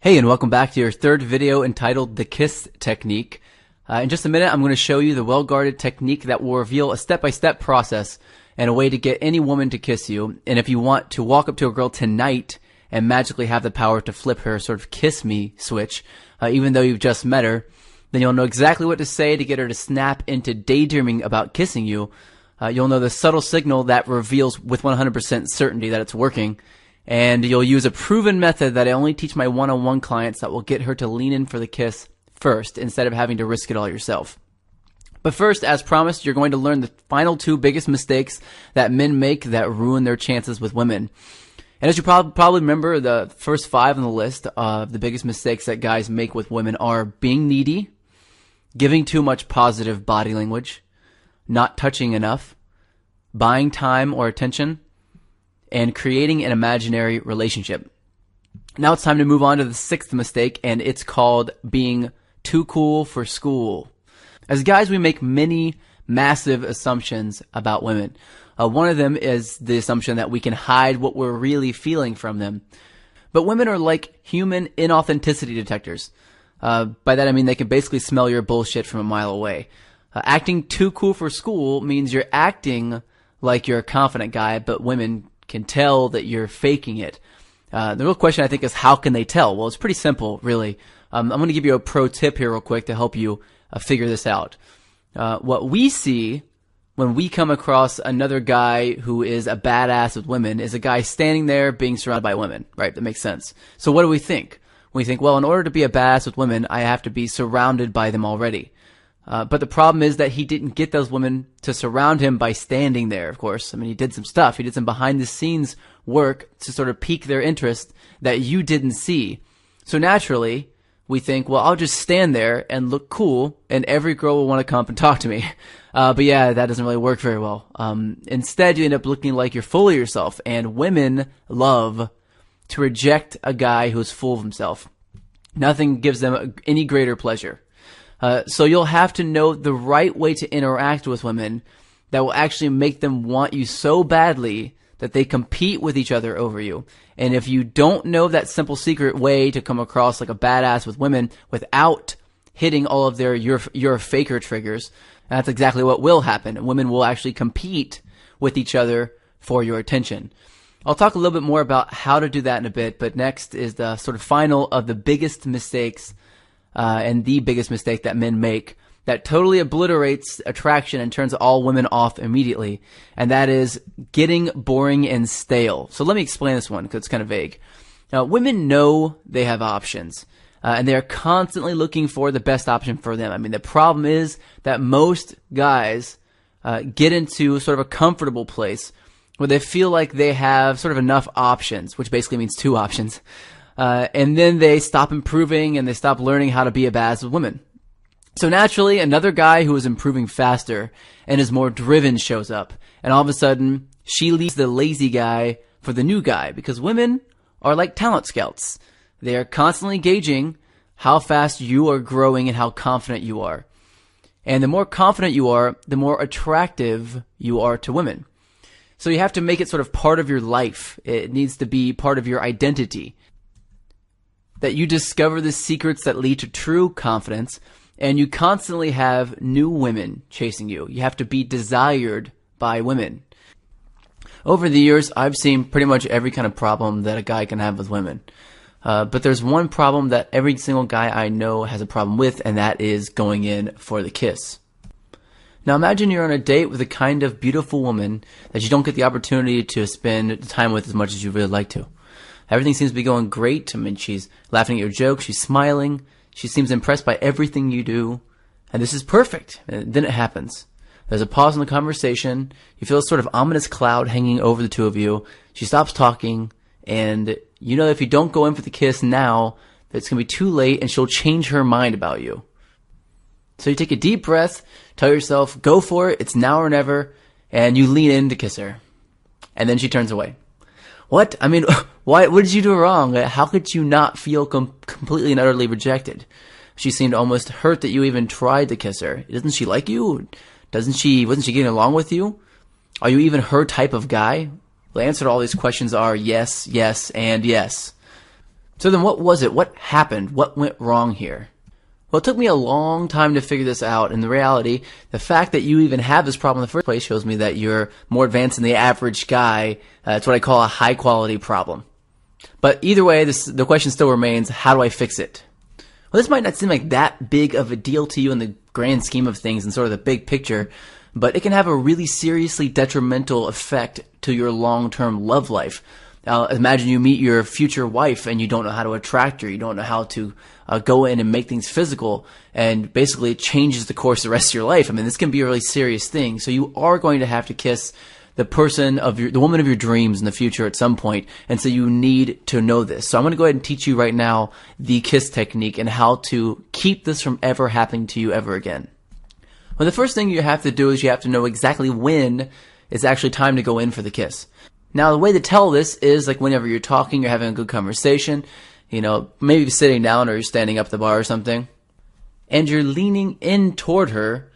Hey, and welcome back to your third video entitled The Kiss Technique. In just a minute, I'm going to show you the well-guarded technique that will reveal a step-by-step process and a way to get any woman to kiss you. And if you want to walk up to a girl tonight and magically have the power to flip her sort of kiss me switch, even though you've just met her, then you'll know exactly what to say to get her to snap into daydreaming about kissing you. You'll know the subtle signal that reveals with 100% certainty that it's working. And you'll use a proven method that I only teach my one-on-one clients that will get her to lean in for the kiss first instead of having to risk it all yourself. But first, as promised, you're going to learn the final two biggest mistakes that men make that ruin their chances with women. And as you probably remember, the first five on the list of the biggest mistakes that guys make with women are being needy, giving too much positive body language, not touching enough, buying time or attention, and creating an imaginary relationship. Now it's time to move on to the sixth mistake, and it's called being too cool for school. As guys, we make many massive assumptions about women. One of them is the assumption that we can hide what we're really feeling from them. But women are like human inauthenticity detectors. By that I mean they can basically smell your bullshit from a mile away. Acting too cool for school means you're acting like you're a confident guy, but women can tell that you're faking it. The real question, I think, is how can they tell? Well, it's pretty simple, really. I'm going to give you a pro tip here real quick to help you figure this out. What we see when we come across another guy who is a badass with women is a guy standing there being surrounded by women, right? That makes sense. So what do we think? We think, well, in order to be a badass with women, I have to be surrounded by them already. But the problem is that he didn't get those women to surround him by standing there, of course. I mean, he did some stuff. He did some behind-the-scenes work to sort of pique their interest that you didn't see. So naturally, we think, well, I'll just stand there and look cool, and every girl will want to come up and talk to me. But yeah, that doesn't really work very well. Instead, you end up looking like you're full of yourself, and women love to reject a guy who's full of himself. Nothing gives them any greater pleasure. So you'll have to know the right way to interact with women that will actually make them want you so badly that they compete with each other over you. And if you don't know that simple secret way to come across like a badass with women without hitting all of their your faker triggers, that's exactly what will happen. Women will actually compete with each other for your attention. I'll talk a little bit more about how to do that in a bit, but next is the sort of final of the biggest mistakes and the biggest mistake that men make that totally obliterates attraction and turns all women off immediately, and that is getting boring and stale. So let me explain this one because it's kind of vague. Now, women know they have options, and they are constantly looking for the best option for them. I mean, the problem is that most guys get into sort of a comfortable place where they feel like they have sort of enough options, which basically means two options. And then they stop improving and they stop learning how to be a badass with women. So naturally, another guy who is improving faster and is more driven shows up. And all of a sudden, she leaves the lazy guy for the new guy because women are like talent scouts. They are constantly gauging how fast you are growing and how confident you are. And the more confident you are, the more attractive you are to women. So you have to make it sort of part of your life. It needs to be part of your identity. That you discover the secrets that lead to true confidence, and you constantly have new women chasing you. You have to be desired by women. Over the years, I've seen pretty much every kind of problem that a guy can have with women. But there's one problem that every single guy I know has a problem with, and that is going in for the kiss. Now imagine you're on a date with a kind of beautiful woman that you don't get the opportunity to spend time with as much as you really like to. Everything seems to be going great. I mean, she's laughing at your jokes. She's smiling. She seems impressed by everything you do. And this is perfect. And then it happens. There's a pause in the conversation. You feel a sort of ominous cloud hanging over the two of you. She stops talking. And you know if you don't go in for the kiss now, that it's going to be too late and she'll change her mind about you. So you take a deep breath, tell yourself, go for it. It's now or never. And you lean in to kiss her. And then she turns away. What? I mean, what did you do wrong? How could you not feel completely and utterly rejected? She seemed almost hurt that you even tried to kiss her. Doesn't she like you? Wasn't she getting along with you? Are you even her type of guy? The answer to all these questions are yes, yes, and yes. So then what was it? What happened? What went wrong here? Well, it took me a long time to figure this out, and the reality, the fact that you even have this problem in the first place shows me that you're more advanced than the average guy. It's what I call a high-quality problem. But either way, the question still remains, how do I fix it? Well, this might not seem like that big of a deal to you in the grand scheme of things and sort of the big picture, but it can have a really seriously detrimental effect to your long-term love life. Now, imagine you meet your future wife and you don't know how to attract her. You don't know how to go in and make things physical, and basically it changes the course of the rest of your life. I mean, this can be a really serious thing. So you are going to have to kiss the woman of your dreams in the future at some point, and so you need to know this. So I'm going to go ahead and teach you right now the kiss technique and how to keep this from ever happening to you ever again. Well, the first thing you have to do is you have to know exactly when it's actually time to go in for the kiss. Now, the way to tell this is like whenever you're talking, you're having a good conversation, maybe sitting down or you're standing up at the bar or something, and you're leaning in toward her.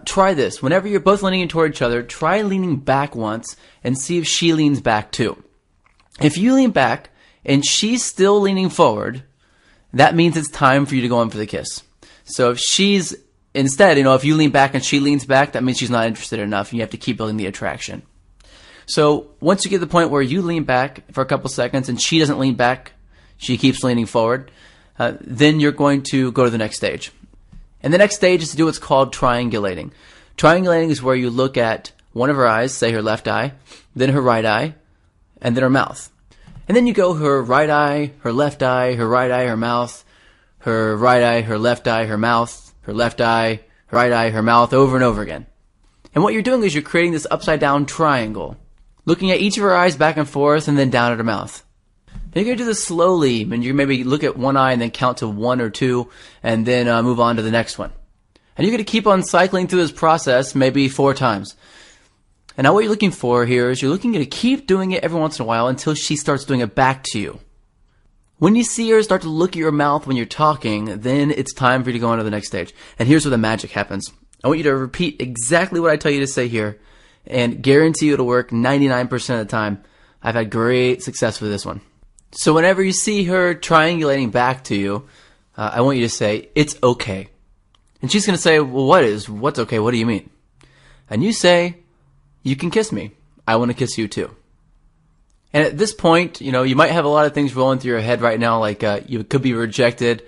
Try this. Whenever you're both leaning in toward each other, try leaning back once and see if she leans back too. If you lean back and she's still leaning forward, that means it's time for you to go in for the kiss. So if she's instead, if you lean back and she leans back, that means she's not interested enough, and you have to keep building the attraction. So once you get to the point where you lean back for a couple seconds and she doesn't lean back, she keeps leaning forward, then you're going to go to the next stage. And the next stage is to do what's called triangulating. Triangulating is where you look at one of her eyes, say her left eye, then her right eye, and then her mouth. And then you go her right eye, her left eye, her right eye, her mouth, her right eye, her left eye, her mouth, her left eye, her right eye, her mouth, over and over again. And what you're doing is you're creating this upside down triangle, looking at each of her eyes back and forth and then down at her mouth. Then you're going to do this slowly, and you maybe look at one eye and then count to 1 or 2 and then move on to the next one. And you're going to keep on cycling through this process maybe 4 times. And now what you're looking for here is you're looking to keep doing it every once in a while until she starts doing it back to you. When you see her start to look at your mouth when you're talking, then it's time for you to go on to the next stage. And here's where the magic happens. I want you to repeat exactly what I tell you to say here, and guarantee you it'll work 99% of the time. I've had great success with this one. So whenever you see her triangulating back to you, I want you to say, "It's okay." And she's going to say, "Well, what's okay? What do you mean?" And you say, "You can kiss me. I want to kiss you too." And at this point, you might have a lot of things rolling through your head right now, like you could be rejected,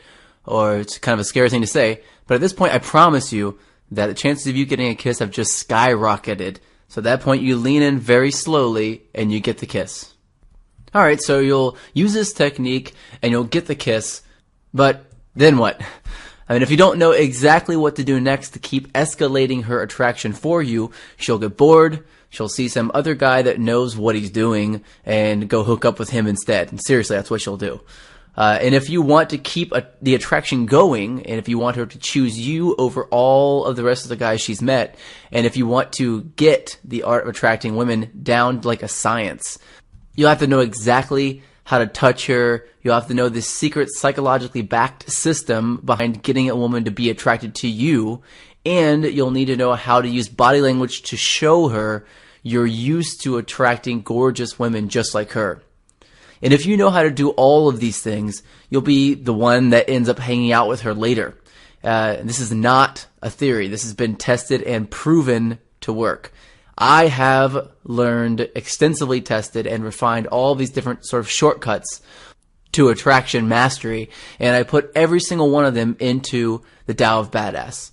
or it's kind of a scary thing to say. But at this point, I promise you that the chances of you getting a kiss have just skyrocketed. So at that point, you lean in very slowly and you get the kiss. Alright, so you'll use this technique and you'll get the kiss, but then what? I mean, if you don't know exactly what to do next to keep escalating her attraction for you, she'll get bored, she'll see some other guy that knows what he's doing and go hook up with him instead. And seriously, that's what she'll do. And if you want to keep the attraction going, and if you want her to choose you over all of the rest of the guys she's met, and if you want to get the art of attracting women down like a science, you'll have to know exactly how to touch her. You'll have to know this secret psychologically backed system behind getting a woman to be attracted to you, and you'll need to know how to use body language to show her you're used to attracting gorgeous women just like her. And if you know how to do all of these things, you'll be the one that ends up hanging out with her later. This is not a theory. This has been tested and proven to work. I have learned, extensively tested, and refined all these different sort of shortcuts to attraction mastery, and I put every single one of them into the Tao of Badass.